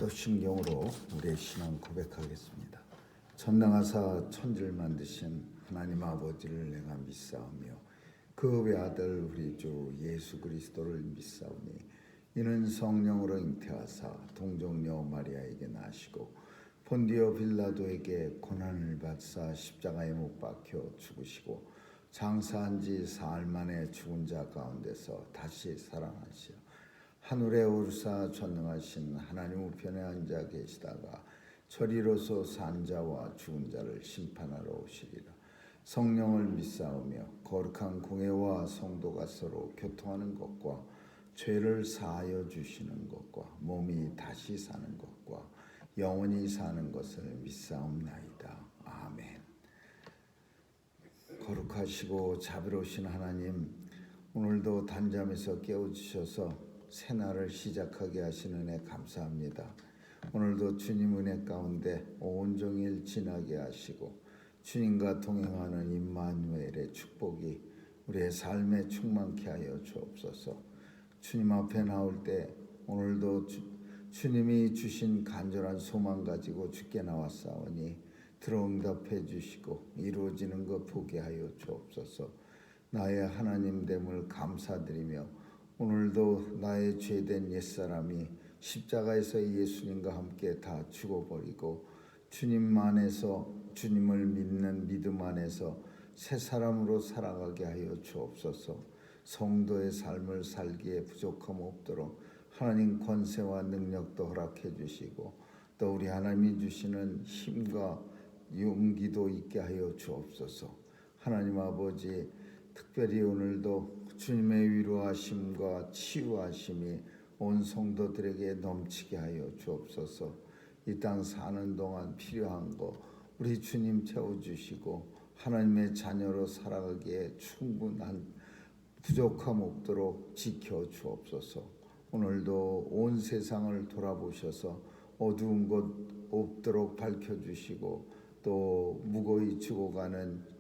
사도신경으로 우리의 신앙 고백하겠습니다. 전능하사 천지를 만드신 하나님 아버지를 내가 믿사오며 그 외아들 우리 주 예수 그리스도를 믿사오니 이는 성령으로 잉태하사 동정녀 마리아에게 나시고 본디오 빌라도에게 고난을 받사 십자가에 못 박혀 죽으시고 장사한 지 사흘 만에 죽은 자 가운데서 다시 살아나시어 하늘에 오르사 전능하신 하나님 우편에 앉아 계시다가 저리로서 산 자와 죽은 자를 심판하러 오시리라. 성령을 믿사오며 거룩한 공회와 성도가 서로 교통하는 것과 죄를 사하여 주시는 것과 몸이 다시 사는 것과 영원히 사는 것을 믿사옵나이다. 아멘. 거룩하시고 자비로우신 하나님, 오늘도 단잠에서 깨워주셔서 새날을 시작하게 하시는 은혜 감사합니다. 오늘도 주님 은혜 가운데 온종일 지나게 하시고 주님과 동행하는 임마누엘의 축복이 우리의 삶에 충만케 하여 주옵소서. 주님 앞에 나올 때 오늘도 주님이 주신 간절한 소망 가지고 주께 나왔사오니 들어응답해 주시고 이루어지는 것 보게 하여 주옵소서. 나의 하나님됨을 감사드리며 오늘도 나의 죄된 옛사람이 십자가에서 예수님과 함께 다 죽어버리고 주님 안에서 주님을 믿는 믿음 안에서 새 사람으로 살아가게 하여 주옵소서. 성도의 삶을 살기에 부족함 없도록 하나님 권세와 능력도 허락해 주시고 또 우리 하나님이 주시는 힘과 용기도 있게 하여 주옵소서. 하나님 아버지, 특별히 오늘도 주님의 위로하심과 치유하심이 온 성도들에게 넘치게 하여 주옵소서. 이 땅 사는 동안 필요한 거 우리 주님 채워주시고 하나님의 자녀로 살아가기에 충분한 부족함 없도록 지켜 주옵소서. 오늘도 온 세상을 돌아보셔서 어두운 곳 없도록 밝혀주시고 또 무거이 죽어가는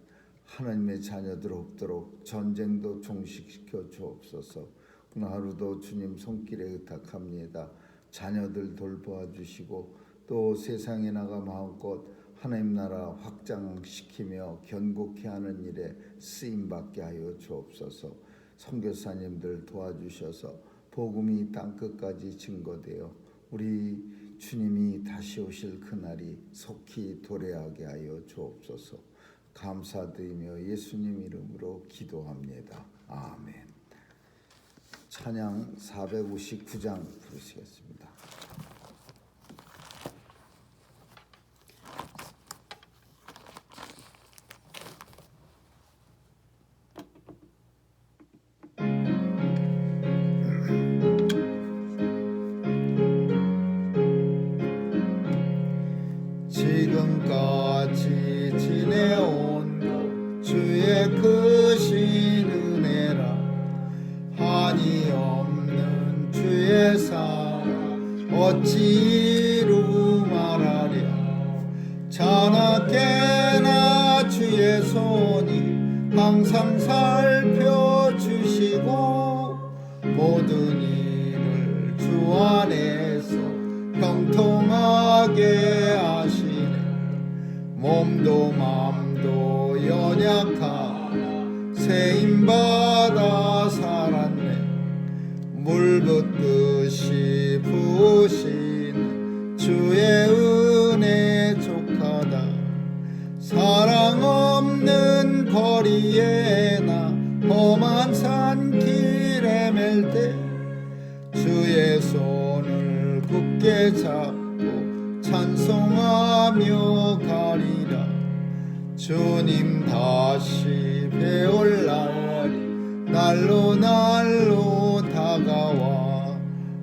하나님의 자녀들 없도록 전쟁도 종식시켜 주옵소서. 오늘 하루도 주님 손길에 의탁합니다. 자녀들 돌보아 주시고 또 세상에 나가 마음껏 하나님 나라 확장시키며 견고케 하는 일에 쓰임받게 하여 주옵소서. 선교사님들 도와주셔서 복음이 땅끝까지 증거되어 우리 주님이 다시 오실 그날이 속히 도래하게 하여 주옵소서. 감사드리며 예수님 이름으로 기도합니다. 아멘. 찬양 459장 부르시겠습니다. 지금까지 지내온 것 주의 크신 은혜라. 한이 없는 주의 사랑 어찌 이루 말하랴. 자나깨나 주의 손이 항상 살펴주시고 모든 일을 주 안에서 형통하게 하시네. 몸도 맘도 연약하나 세임받아 살았네. 물 붓듯이 부으신 주의 은혜 족하다. 사랑 없는 거리에 나 험한 산길에 맬 때 주의 손을 굳게 잡고 찬송하며 가리라. 주님 다시 배울 날이 날로 다가와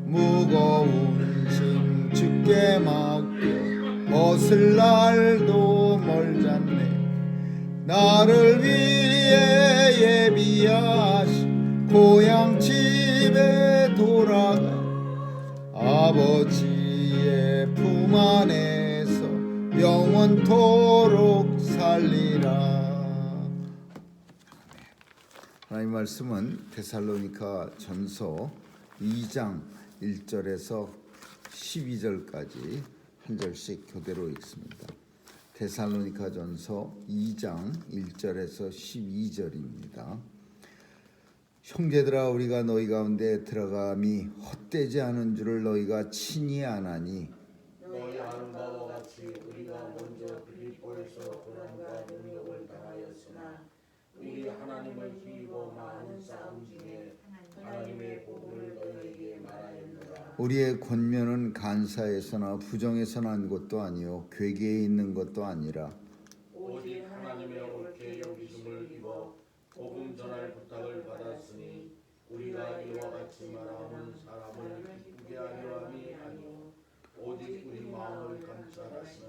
무거운 짐 주께 맡겨 벗을 날도 멀잖네. 나를 위해 예비하신 고향 집에 돌아가 아버지의 품 안에서 영원토록 살리라. 하나님 말씀은 데살로니가 전서 2장 1절에서 12절까지 한 절씩 교대로 읽습니다. 데살로니가전서 2장 1절에서 12절입니다. 형제들아, 우리가 너희 가운데 들어감이 헛되지 않은 줄을 너희가 친히 아나니, 너희 아는 바와 같이 우리가 먼저 빌립보에서 고난과 능력을 당하였으나 우리 하나님을 힘입어 많은 싸움 중에 하나님의 복음을 너희에게 말하였노라. 우리의 권면은 간사에서나 부정에서 난 것도 아니요 괴계에 있는 것도 아니라 오직 하나님의 옳게 여기심을 입어 복음 전할 부탁을 받았으니 우리가 이와 같이 말하는 사람을 기쁘게 하려 함이 아니오 오직 우리 마음을 감찰하시는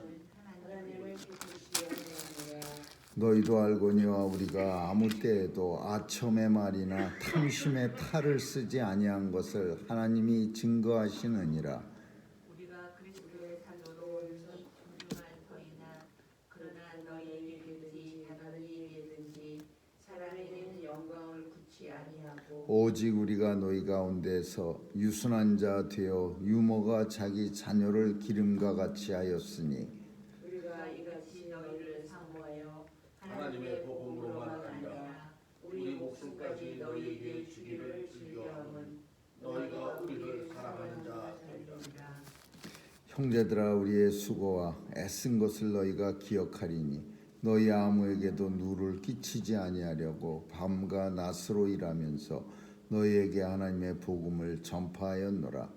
하나님을 기쁘시게 하려 함이라. 너희도 알거니와 우리가 아무 때에도 아첨의 말이나 탐심의 탈을 쓰지 아니한 것을 하나님이 증거하시느니라. 우리가 그리스도의 살로로 이 존중한 터이나 그러나 너희에게든지 다른 이에게든지 사람에 대한 영광을 굳이 아니하고 오직 우리가 너희 가운데서 유순한 자 되어 유모가 자기 자녀를 기름과 같이 하였으니 우리가 이같이 너희를 사모하여 하나님의 복음으로만 아니라 우리 목숨까지 너희에게 주기를 즐겨함은 너희가 우리를 사랑하는 자 되리라. 형제들아, 우리의 수고와 애쓴 것을 너희가 기억하리니 너희 아무에게도 누를 끼치지 아니하려고 밤과 낮으로 일하면서 너희에게 하나님의 복음을 전파하였노라.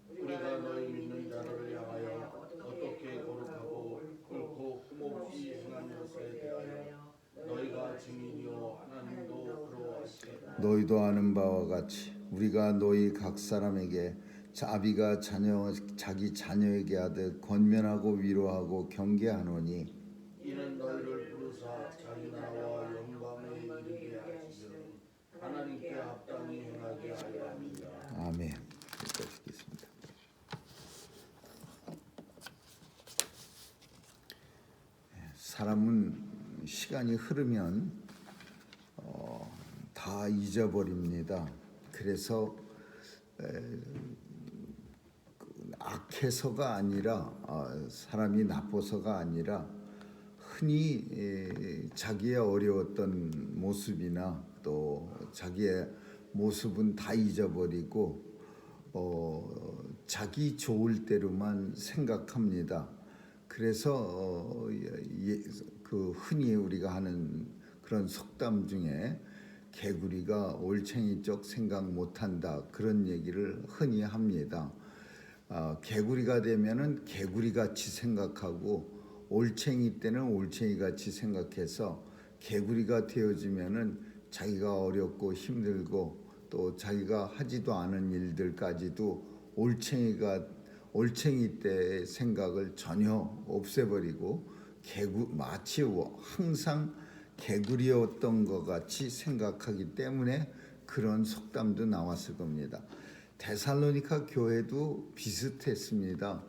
우리가 너희 믿는 자를 향하여 어떻게 거룩하고 옳고 흠없이 행한 것에 대하여 너희가 증인이요 하나님도 부러워하시리라. 너희도 아는 바와 같이 우리가 너희 각 사람에게 아비가 자기 자녀에게 하듯 권면하고 위로하고 경계하노니 이는 너희를 부르사 자기 나라와 영광에 이르게 하시는 하나님께 합당히 행하게 하려 함이라. 아멘. 여기까지 읽겠습니다. 사람은 시간이 흐르면 다 잊어버립니다. 그래서 악해서가 아니라 사람이 나빠서가 아니라 흔히 자기의 어려웠던 모습이나 또 자기의 모습은 다 잊어버리고 자기 좋을 대로만 생각합니다. 그래서 그 흔히 우리가 하는 그런 속담 중에 개구리가 올챙이 쪽 생각 못한다 그런 얘기를 흔히 합니다. 개구리가 되면은 개구리같이 생각하고 올챙이 때는 올챙이같이 생각해서 개구리가 되어지면은 자기가 어렵고 힘들고 또 자기가 하지도 않은 일들까지도 올챙이 때의 생각을 전혀 없애버리고 마치 항상 개구리였던 것 같이 생각하기 때문에 그런 속담도 나왔을 겁니다. 데살로니가 교회도 비슷했습니다.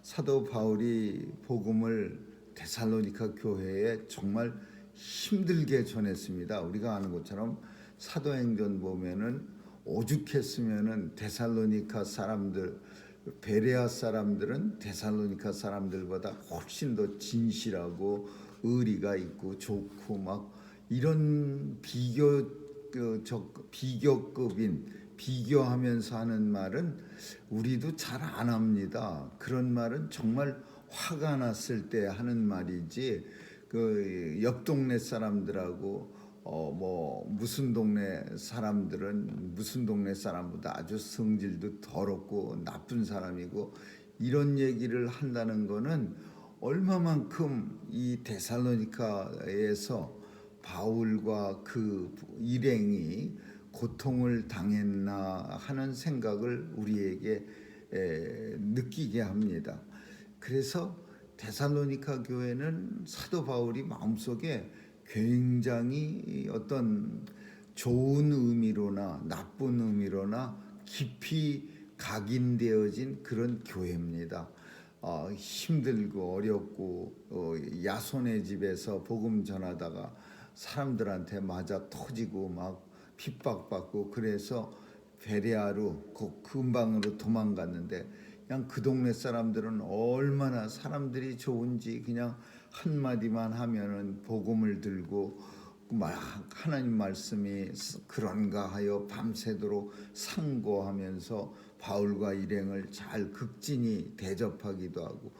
사도 바울이 복음을 데살로니가 교회에 정말 힘들게 전했습니다. 우리가 아는 것처럼 사도행전 보면은 오죽했으면은 데살로니가 사람들, 베레아 사람들은 데살로니가 사람들보다 훨씬 더 진실하고 의리가 있고 좋고 막 이런 비교급인 비교하면서 하는 말은 우리도 잘 안 합니다. 그런 말은 정말 화가 났을 때 하는 말이지 그 옆 동네 사람들하고 무슨 동네 사람들은 무슨 동네 사람보다 아주 성질도 더럽고 나쁜 사람이고 이런 얘기를 한다는 거는 얼마만큼 이 데살로니가에서 바울과 그 일행이 고통을 당했나 하는 생각을 우리에게 느끼게 합니다. 그래서 데살로니가 교회는 사도 바울이 마음속에 굉장히 어떤 좋은 의미로나 나쁜 의미로나 깊이 각인되어진 그런 교회입니다. 힘들고 어렵고 야손의 집에서 복음 전하다가 사람들한테 맞아 터지고 막 핍박받고 그래서 베레아로 그 근방으로 도망갔는데 그냥 그 동네 사람들은 얼마나 사람들이 좋은지 그냥 한마디만 하면은 복음을 들고 하나님 말씀이 그런가 하여 밤새도록 상고하면서 바울과 일행을 잘 극진히 대접하기도 하고,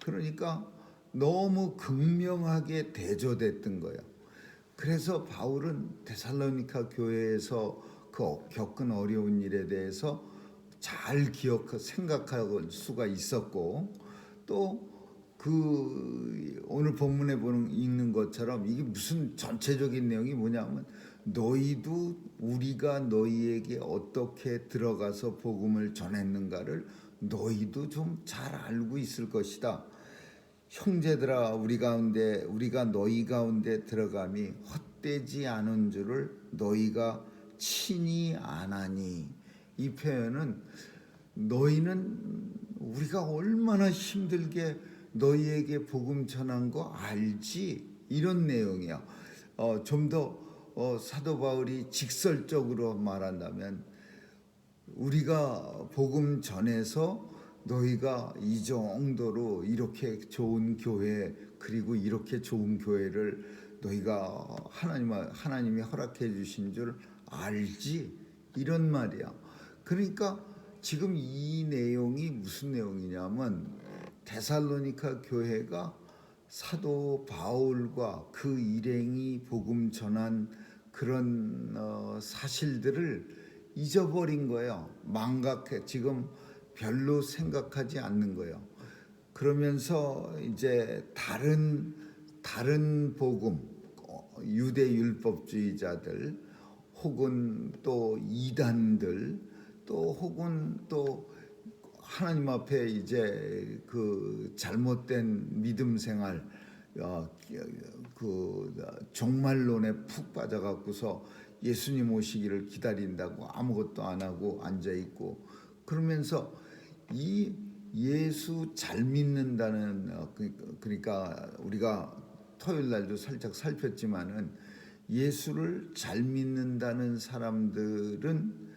그러니까 너무 극명하게 대조됐던 거예요. 그래서 바울은 데살로니가 교회에서 그 겪은 어려운 일에 대해서 잘 생각할 수가 있었고, 또 그 오늘 본문에 읽는 것처럼 이게 무슨 전체적인 내용이 뭐냐면, 너희도 우리가 너희에게 어떻게 들어가서 복음을 전했는가를 너희도 좀 잘 알고 있을 것이다. 형제들아, 우리가 너희 가운데 들어감이 헛되지 않은 줄을 너희가 친히 아나니, 이 표현은 너희는 우리가 얼마나 힘들게 너희에게 복음 전한 거 알지, 이런 내용이야. 좀 더 사도 바울이 직설적으로 말한다면, 우리가 복음 전해서 너희가 이 정도로 이렇게 좋은 교회, 그리고 이렇게 좋은 교회를 너희가 하나님이 허락해 주신 줄 알지, 이런 말이야. 그러니까 지금 이 내용이 무슨 내용이냐면, 데살로니가 교회가 사도 바울과 그 일행이 복음 전한 그런 사실들을 잊어버린 거예요. 지금 별로 생각하지 않는 거예요. 그러면서 이제 다른 복음, 유대 율법주의자들, 혹은 또 이단들, 또 혹은 또 하나님 앞에 이제 그 잘못된 믿음 생활, 그 종말론에 푹 빠져갖고서 예수님 오시기를 기다린다고 아무것도 안 하고 앉아 있고, 그러면서 이 예수 잘 믿는다는, 그러니까 우리가 토요일 날도 살짝 살폈지만은, 예수를 잘 믿는다는 사람들은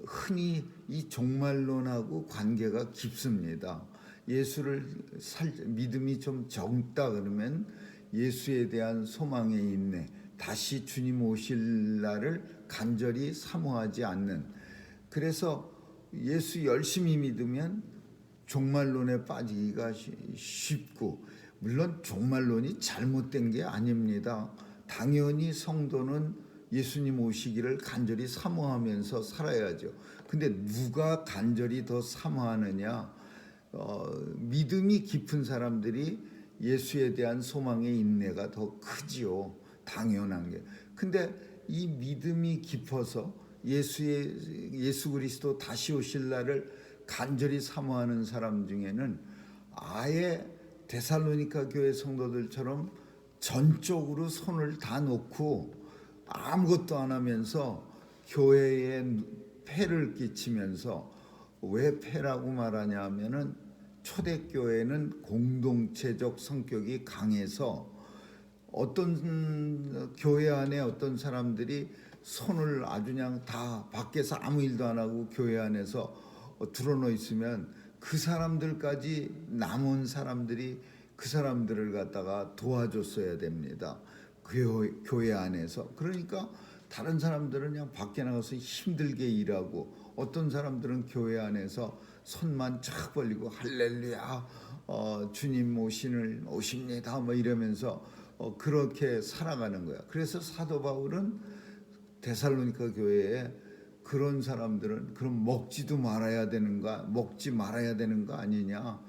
흔히 이 종말론하고 관계가 깊습니다. 예수를 믿음이 좀 적다 그러면 예수에 대한 소망의 인내, 다시 주님 오실 날을 간절히 사모하지 않는, 그래서 예수 열심히 믿으면 종말론에 빠지기가 쉽고, 물론 종말론이 잘못된 게 아닙니다. 당연히 성도는 예수님 오시기를 간절히 사모하면서 살아야죠. 근데 누가 간절히 더 사모하느냐? 믿음이 깊은 사람들이 예수에 대한 소망의 인내가 더 크지요. 당연한 게. 근데 이 믿음이 깊어서 예수 그리스도 다시 오실 날을 간절히 사모하는 사람 중에는 아예 데살로니가 교회 성도들처럼 전적으로 손을 다 놓고 아무것도 안 하면서 교회에 폐를 끼치면서, 왜 폐라고 말하냐 하면은, 초대교회는 공동체적 성격이 강해서 어떤 교회 안에 어떤 사람들이 손을 아주 그냥 다 밖에서 아무 일도 안 하고 교회 안에서 드러놓 있으면, 그 사람들까지 남은 사람들이 그 사람들을 갖다가 도와줬어야 됩니다. 교회 안에서. 그러니까 다른 사람들은 그냥 밖에 나가서 힘들게 일하고, 어떤 사람들은 교회 안에서 손만 쫙 벌리고 할렐루야, 주님 오십니다 뭐 이러면서 그렇게 살아가는 거야. 그래서 사도 바울은 데살로니가 교회에 그런 사람들은 그럼 먹지 말아야 되는 거 아니냐,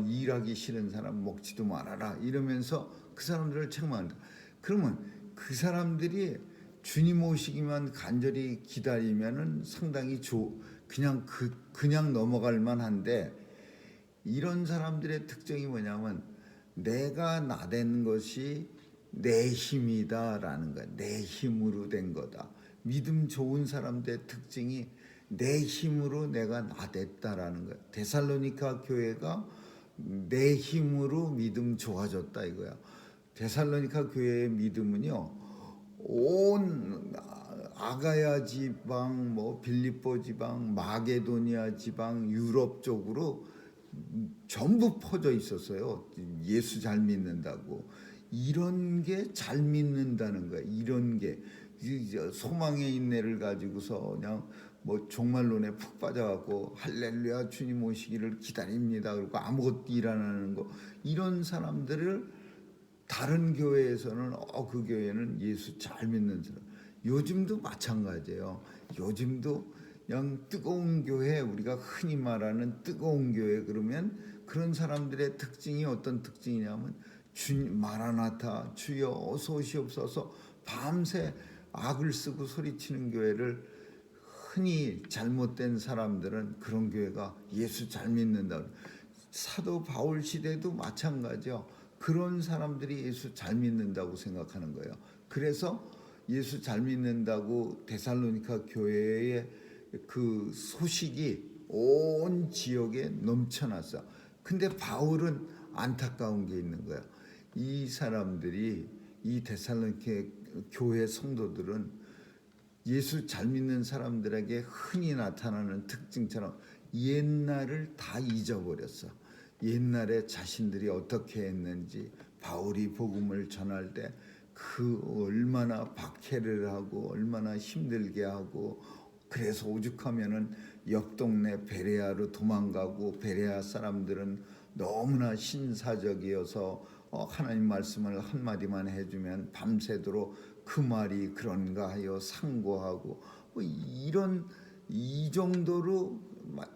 일하기 싫은 사람 먹지도 말아라, 이러면서 그 사람들을 책망한다. 그러면 그 사람들이 주님 오시기만 간절히 기다리면은 상당히 그냥 넘어갈 만한데, 이런 사람들의 특징이 뭐냐면, 내가 나댄 것이 내 힘이다라는 거야. 내 힘으로 된 거다. 믿음 좋은 사람들의 특징이 내 힘으로 내가 나댔다라는 거야. 데살로니가 교회가 내 힘으로 믿음 좋아졌다 이거야. 데살로니가 교회의 믿음은요, 아가야 지방, 뭐 빌립보 지방, 마게도니아 지방, 유럽 쪽으로 전부 퍼져 있었어요. 예수 잘 믿는다고. 이런 게 잘 믿는다는 거야. 이런 게 소망의 인내를 가지고서 그냥 뭐 종말론에 푹 빠져갖고 할렐루야 주님 오시기를 기다립니다. 그리고 아무것도 일 안 하는 거, 이런 사람들을 다른 교회에서는 그 교회는 예수 잘 믿는 사람. 요즘도 마찬가지예요. 요즘도 그냥 뜨거운 교회, 우리가 흔히 말하는 뜨거운 교회 그러면 그런 사람들의 특징이 어떤 특징이냐면 주님 마라나타 주여 어서 오시옵소서 밤새 악을 쓰고 소리치는 교회를 흔히 잘못된 사람들은 그런 교회가 예수 잘 믿는다. 사도 바울 시대도 마찬가지요. 그런 사람들이 예수 잘 믿는다고 생각하는 거예요. 그래서 예수 잘 믿는다고 데살로니가 교회의 그 소식이 온 지역에 넘쳐났어. 근데 바울은 안타까운 게 있는 거야. 이 사람들이, 이 데살로니가 교회 성도들은 예수 잘 믿는 사람들에게 흔히 나타나는 특징처럼 옛날을 다 잊어버렸어. 옛날에 자신들이 어떻게 했는지, 바울이 복음을 전할 때 그 얼마나 박해를 하고 얼마나 힘들게 하고, 그래서 오죽하면은 옆 동네 베레아로 도망가고, 베레아 사람들은 너무나 신사적이어서 하나님 말씀을 한마디만 해주면 밤새도록 그 말이 그런가 하여 상고하고, 이 정도로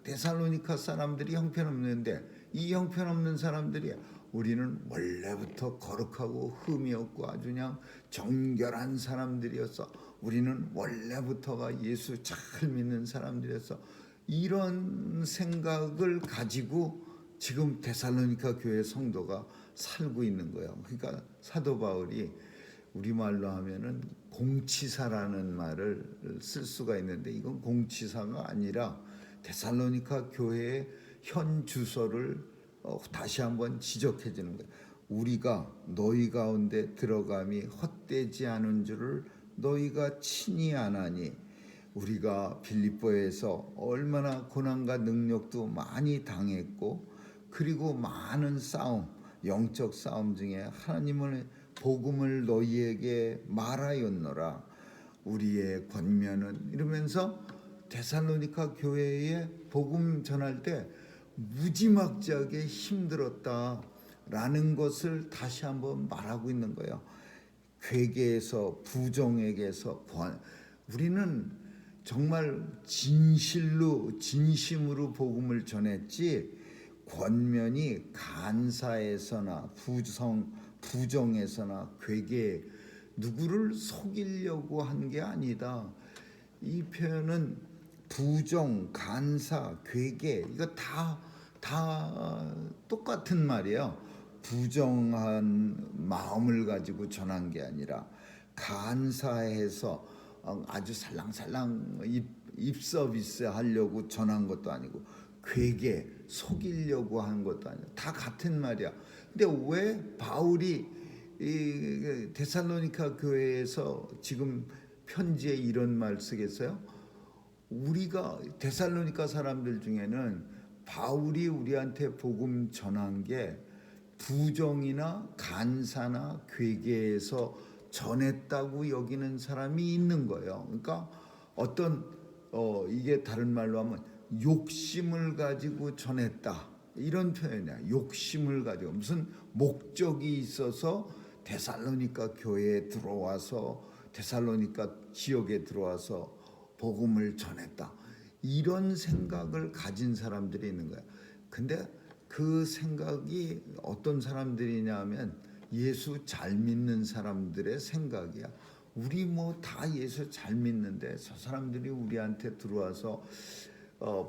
데살로니가 사람들이 형편없는데, 이 형편없는 사람들이 우리는 원래부터 거룩하고 흠이 없고 아주 그냥 정결한 사람들이었어. 우리는 원래부터가 예수 잘 믿는 사람들이었어. 이런 생각을 가지고 지금 데살로니가 교회 성도가 살고 있는 거예요. 그러니까 사도 바울이 우리말로 하면은 공치사라는 말을 쓸 수가 있는데, 이건 공치사가 아니라 데살로니가 교회의 현 주소를 다시 한번 지적해 주는 거예요. 우리가 너희 가운데 들어감이 헛되지 않은 줄을 너희가 친히 아나니, 우리가 빌립보에서 얼마나 고난과 능력도 많이 당했고, 그리고 많은 싸움, 영적 싸움 중에 하나님의 복음을 너희에게 말하였노라. 우리의 권면은, 이러면서 데살로니가 교회에 복음 전할 때 무지막지하게 힘들었다라는 것을 다시 한번 말하고 있는 거예요. 괴계에서, 부정에게서 우리는 정말 진심으로 복음을 전했지, 권면이 간사에서나 부정에서나 괴계, 누구를 속이려고 한 게 아니다. 이 표현은 부정, 간사, 괴계, 이거 다 똑같은 말이에요. 부정한 마음을 가지고 전한 게 아니라, 간사해서 아주 살랑살랑 입 서비스 하려고 전한 것도 아니고, 괴계, 속이려고 한 것도 아니고, 다 같은 말이야. 근데 왜 바울이 이 데살로니가 교회에서 지금 편지에 이런 말 쓰겠어요? 우리가 데살로니가 사람들 중에는 바울이 우리한테 복음 전한 게 부정이나 간사나 괴계에서 전했다고 여기는 사람이 있는 거예요. 그러니까 어떤 이게 다른 말로 하면 욕심을 가지고 전했다, 이런 표현이야. 욕심을 가지고 무슨 목적이 있어서 데살로니가 교회에 들어와서, 데살로니가 지역에 들어와서 복음을 전했다, 이런 생각을 가진 사람들이 있는 거야. 근데 그 생각이 어떤 사람들이냐면 예수 잘 믿는 사람들의 생각이야. 우리 뭐 다 예수 잘 믿는데 저 사람들이 우리한테 들어와서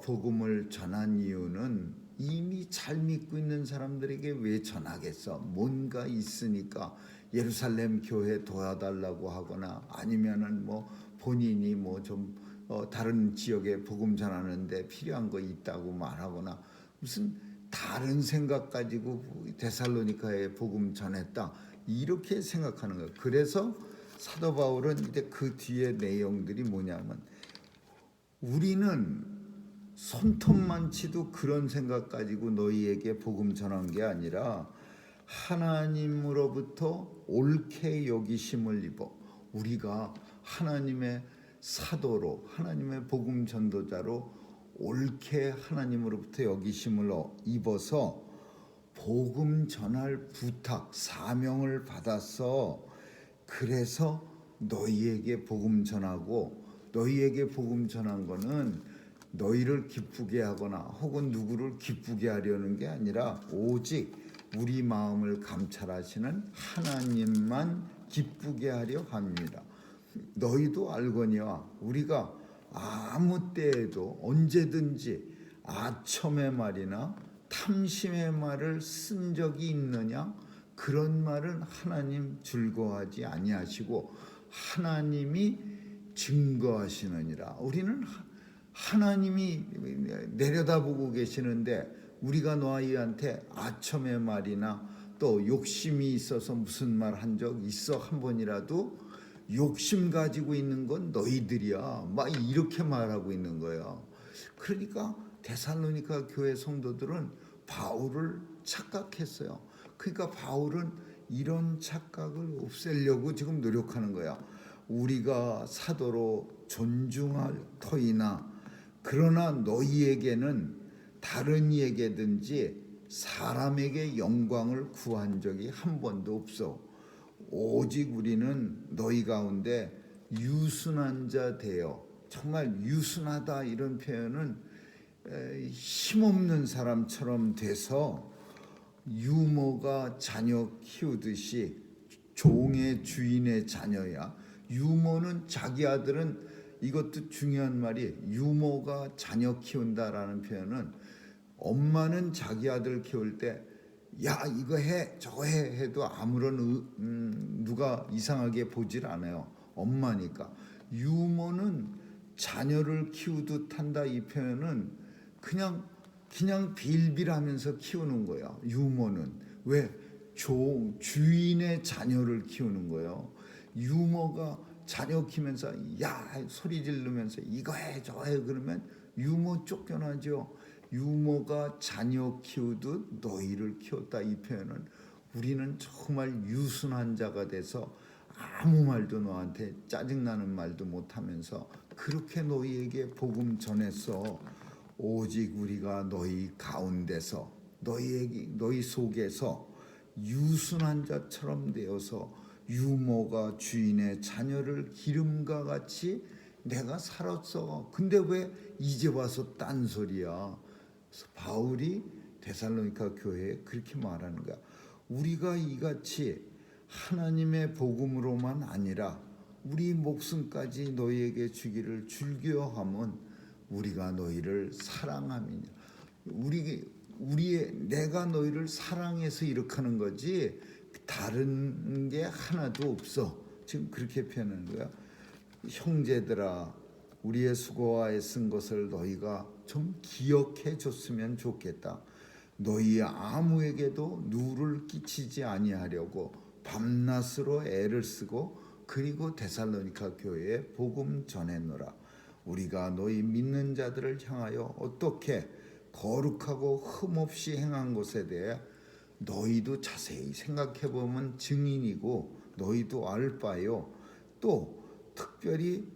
복음을 전한 이유는 이미 잘 믿고 있는 사람들에게 왜 전하겠어? 뭔가 있으니까 예루살렘 교회 도와달라고 하거나, 아니면은 뭐 본인이 뭐 좀 다른 지역에 복음 전하는데 필요한 거 있다고 말하거나, 무슨 다른 생각 가지고 데살로니가에 복음 전했다, 이렇게 생각하는 거예요. 그래서 사도 바울은 이제 그 뒤에 내용들이 뭐냐면 우리는 손톱만 치도 그런 생각 가지고 너희에게 복음 전한 게 아니라 하나님으로부터 옳게 여기심을 입어 우리가 하나님의 사도로 하나님의 복음 전도자로 옳게 하나님으로부터 여기심을 입어서 복음 전할 부탁 사명을 받았어. 그래서 너희에게 복음 전하고 너희에게 복음 전한 거는 너희를 기쁘게 하거나 혹은 누구를 기쁘게 하려는 게 아니라 오직 우리 마음을 감찰하시는 하나님만 기쁘게 하려 합니다. 너희도 알거니와 우리가 아무 때에도 언제든지 아첨의 말이나 탐심의 말을 쓴 적이 있느냐? 그런 말은 하나님 즐거워하지 아니하시고 하나님이 증거하시느니라. 우리는 하나님이 내려다보고 계시는데 우리가 너희한테 아첨의 말이나 또 욕심이 있어서 무슨 말 한 적 있어 한 번이라도 욕심 가지고 있는 건 너희들이야. 막 이렇게 말하고 있는 거예요. 그러니까 데살로니가 교회 성도들은 바울을 착각했어요. 그러니까 바울은 이런 착각을 없애려고 지금 노력하는 거야. 우리가 사도로 존중할 터이나 그러나 너희에게는 다른 이에게든지 사람에게 영광을 구한 적이 한 번도 없어. 오직 우리는 너희 가운데 유순한 자 되어 정말 유순하다 이런 표현은 힘없는 사람처럼 돼서 유모가 자녀 키우듯이 종의 주인의 자녀야. 유모는 자기 아들은 이것도 중요한 말이 유모가 자녀 키운다라는 표현은 엄마는 자기 아들 키울 때 야 이거 해 저거 해 해도 아무런 누가 이상하게 보질 않아요. 엄마니까. 유모는 자녀를 키우듯 한다 이 표현은 그냥 빌빌하면서 키우는 거야. 유모는 왜 주인의 자녀를 키우는 거예요. 유모가 자녀 키우면서 야 소리 지르면서 이거 해 저거 해 그러면 유모 쫓겨나죠. 유모가 자녀 키우듯 너희를 키웠다 이 표현은 우리는 정말 유순한 자가 돼서 아무 말도 너한테 짜증나는 말도 못하면서 그렇게 너희에게 복음 전했어. 오직 우리가 너희 가운데서 너희 속에서 유순한 자처럼 되어서 유모가 주인의 자녀를 기름과 같이 내가 살았어. 근데 왜 이제 와서 딴소리야. 바울이 데살로니가 교회에 그렇게 말하는 거야. 우리가 이같이 하나님의 복음으로만 아니라 우리 목숨까지 너희에게 주기를 즐겨함은 우리가 너희를 사랑함이냐. 내가 너희를 사랑해서 이렇게 하는 거지 다른 게 하나도 없어. 지금 그렇게 표현하는 거야. 형제들아 우리의 수고와 애쓴 것을 너희가 좀 기억해 줬으면 좋겠다. 너희 아무에게도 누를 끼치지 아니하려고 밤낮으로 애를 쓰고 그리고 데살로니가 교회에 복음 전했노라. 우리가 너희 믿는 자들을 향하여 어떻게 거룩하고 흠없이 행한 것에 대해 너희도 자세히 생각해 보면 증인이고 너희도 알 바요. 또 특별히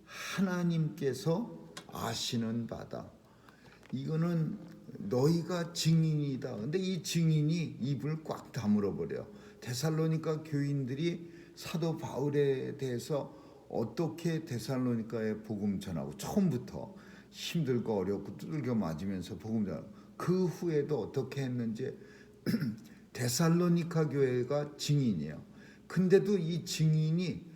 하나님께서 아시는 바다. 이거는 너희가 증인이다. 근데 이 증인이 입을 꽉 다물어 버려. 데살로니가 교인들이 사도 바울에 대해서 어떻게 데살로니가에 복음 전하고 처음부터 힘들고 어렵고 두들겨 맞으면서 복음 전하고 그 후에도 어떻게 했는지 데살로니가 교회가 증인이에요. 근데도 이 증인이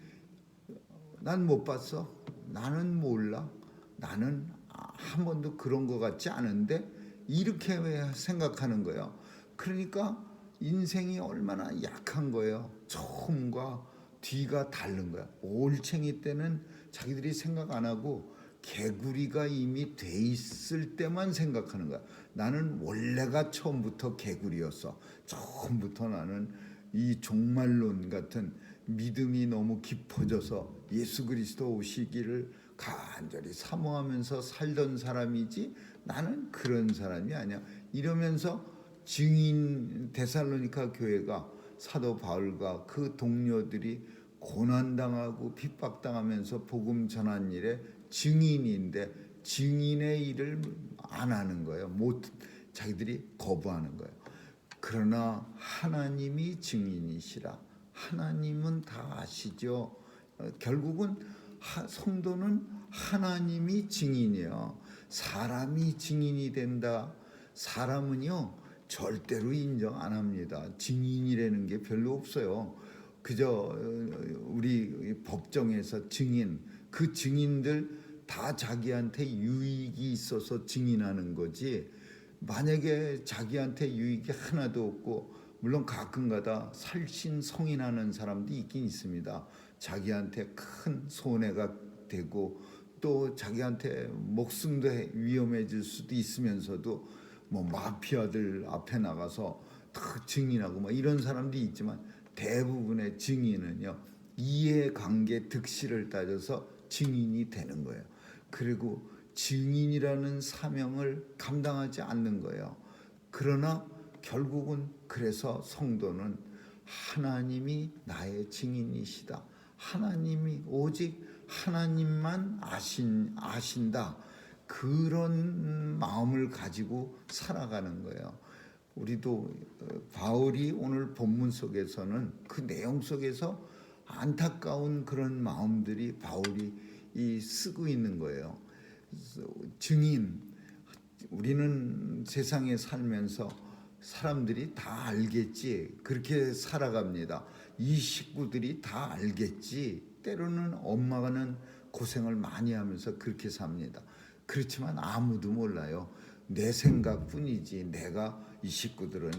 난 못 봤어. 나는 몰라. 나는 한 번도 그런 것 같지 않은데 이렇게 왜 생각하는 거예요. 그러니까 인생이 얼마나 약한 거예요. 처음과 뒤가 다른 거야. 올챙이 때는 자기들이 생각 안 하고 개구리가 이미 돼 있을 때만 생각하는 거야. 나는 원래가 처음부터 개구리였어. 처음부터 나는 이 종말론 같은 믿음이 너무 깊어져서 예수 그리스도 오시기를 간절히 사모하면서 살던 사람이지 나는 그런 사람이 아니야. 이러면서 증인 데살로니가 교회가 사도 바울과 그 동료들이 고난당하고 핍박당하면서 복음 전한 일에 증인인데 증인의 일을 안 하는 거예요. 못 자기들이 거부하는 거예요. 그러나 하나님이 증인이시라. 하나님은 다 아시죠. 결국은 성도는 하나님이 증인이에요. 사람이 증인이 된다. 사람은요 절대로 인정 안 합니다. 증인이라는 게 별로 없어요. 그저 우리 법정에서 증인, 그 증인들 다 자기한테 유익이 있어서 증인하는 거지, 만약에 자기한테 유익이 하나도 없고, 물론 가끔가다 살신성인하는 사람도 있긴 있습니다. 자기한테 큰 손해가 되고 또 자기한테 목숨도 위험해질 수도 있으면서도 뭐 마피아들 앞에 나가서 다 증인하고 뭐 이런 사람도 있지만, 대부분의 증인은요 이해관계 득실을 따져서 증인이 되는 거예요. 그리고 증인이라는 사명을 감당하지 않는 거예요. 그러나 결국은 그래서 성도는 하나님이 나의 증인이시다. 하나님이 오직 하나님만 아신다. 그런 마음을 가지고 살아가는 거예요. 우리도 바울이 오늘 본문 속에서는 그 내용 속에서 안타까운 그런 마음들이 바울이 쓰고 있는 거예요. 증인, 우리는 세상에 살면서 사람들이 다 알겠지 그렇게 살아갑니다. 이 식구들이 다 알겠지, 때로는 엄마가는 고생을 많이 하면서 그렇게 삽니다. 그렇지만 아무도 몰라요. 내 생각뿐이지 내가 이 식구들은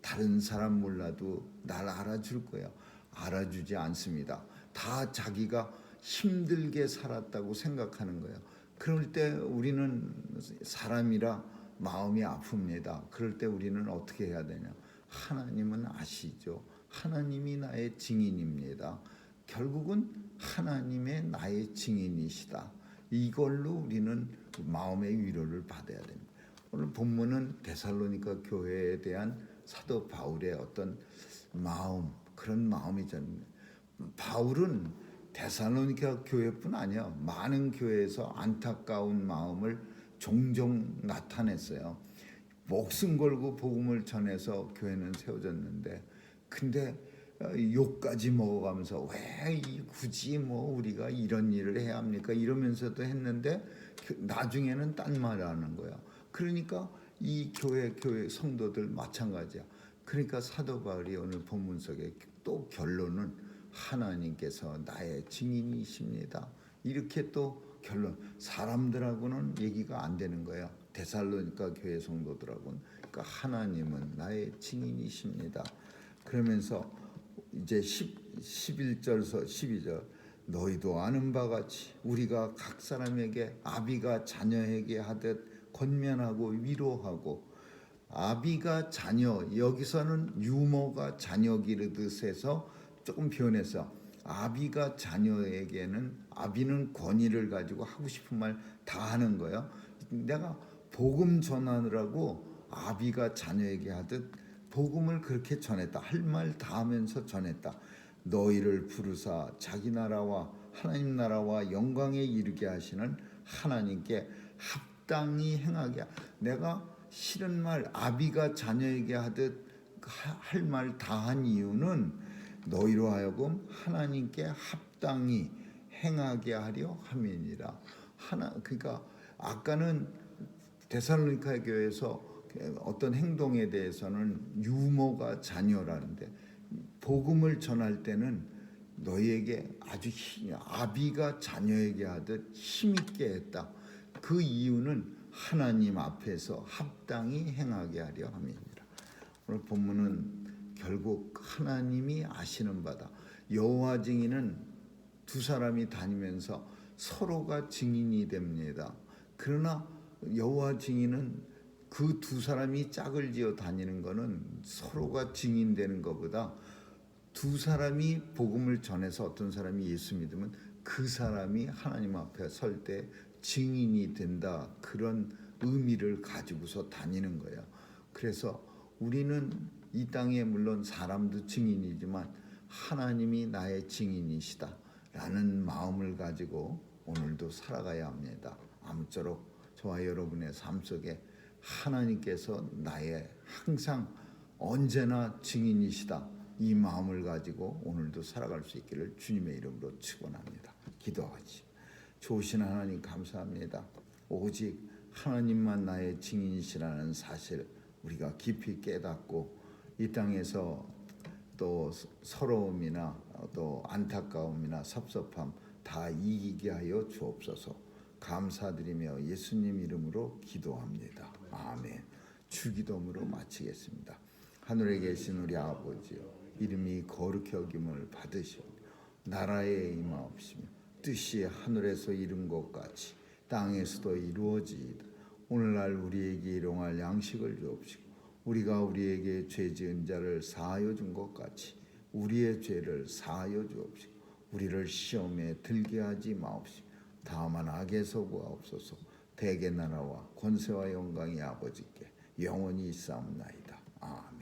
다른 사람 몰라도 날 알아줄 거예요. 알아주지 않습니다. 다 자기가 힘들게 살았다고 생각하는 거예요. 그럴 때 우리는 사람이라 마음이 아픕니다. 그럴 때 우리는 어떻게 해야 되냐? 하나님은 아시죠. 하나님이 나의 증인입니다. 결국은 하나님의 나의 증인이시다. 이걸로 우리는 마음의 위로를 받아야 됩니다. 오늘 본문은 데살로니가 교회에 대한 사도 바울의 어떤 마음, 그런 마음이잖아요. 바울은 데살로니가 교회뿐 아니야, 많은 교회에서 안타까운 마음을 종종 나타냈어요. 목숨 걸고 복음을 전해서 교회는 세워졌는데, 근데 욕까지 먹어가면서 왜 굳이 뭐 우리가 이런 일을 해야 합니까? 이러면서도 했는데 나중에는 딴 말을 하는 거야. 그러니까 이 교회 성도들 마찬가지야. 그러니까 사도 바울이 오늘 본문 속에 또 결론은 하나님께서 나의 증인이십니다. 이렇게 또 결론, 사람들하고는 얘기가 안 되는 거예요. 데살로니가 교회 성도들하고는. 그러니까 하나님은 나의 증인이십니다. 그러면서 이제 11절에서 12절, 너희도 아는 바같이 우리가 각 사람에게 아비가 자녀에게 하듯 권면하고 위로하고, 아비가 자녀, 여기서는 유모가 자녀 기르듯 해서 조금 변해서 아비가 자녀에게는, 아비는 권위를 가지고 하고 싶은 말 다 하는 거예요. 내가 복음 전하느라고 아비가 자녀에게 하듯 복음을 그렇게 전했다. 할 말 다 하면서 전했다. 너희를 부르사 자기 나라와 하나님 나라와 영광에 이르게 하시는 하나님께 합당히 행하게. 내가 싫은 말 아비가 자녀에게 하듯 할 말 다 한 이유는 너희로 하여금 하나님께 합당히 행하게 하려 함이니라. 그러니까 아까는 데살로니가 교회에서 어떤 행동에 대해서는 유모가 자녀라는데, 복음을 전할 때는 너희에게 아주 아비가 자녀에게 하듯 힘있게 했다. 그 이유는 하나님 앞에서 합당히 행하게 하려 함이니라. 오늘 본문은 결국 하나님이 아시는 바다. 여호와 증인은 두 사람이 다니면서 서로가 증인이 됩니다. 그러나 여호와 증인은 그 두 사람이 짝을 지어 다니는 것은 서로가 증인되는 것보다 두 사람이 복음을 전해서 어떤 사람이 예수 믿으면 그 사람이 하나님 앞에 설 때 증인이 된다, 그런 의미를 가지고서 다니는 거예요. 그래서 우리는 이 땅에 물론 사람도 증인이지만 하나님이 나의 증인이시다 라는 마음을 가지고 오늘도 살아가야 합니다. 아무쪼록 저와 여러분의 삶 속에 하나님께서 나의 항상 언제나 증인이시다, 이 마음을 가지고 오늘도 살아갈 수 있기를 주님의 이름으로 축원합니다. 기도하지. 좋으신 하나님 감사합니다. 오직 하나님만 나의 증인이시라는 사실 우리가 깊이 깨닫고 이 땅에서 또 서러움이나 또 안타까움이나 섭섭함 다 이기게 하여 주옵소서. 감사드리며 예수님 이름으로 기도합니다. 아멘. 주기도문으로 마치겠습니다. 하늘에 계신 우리 아버지여, 이름이 거룩히 여김을 받으시오. 나라에 임하옵시며 뜻이 하늘에서 이룬 것 같이 땅에서도 이루어지이다. 오늘날 우리에게 일용할 양식을 주옵시고 우리가 우리에게 죄 지은 자를 사하여 준 것 같이 우리의 죄를 사하여 주옵시고 우리를 시험에 들게 하지 마옵시고 다만 악에서 구하옵소서. 대개 나라와 권세와 영광이 아버지께 영원히 있사옵나이다. 아멘.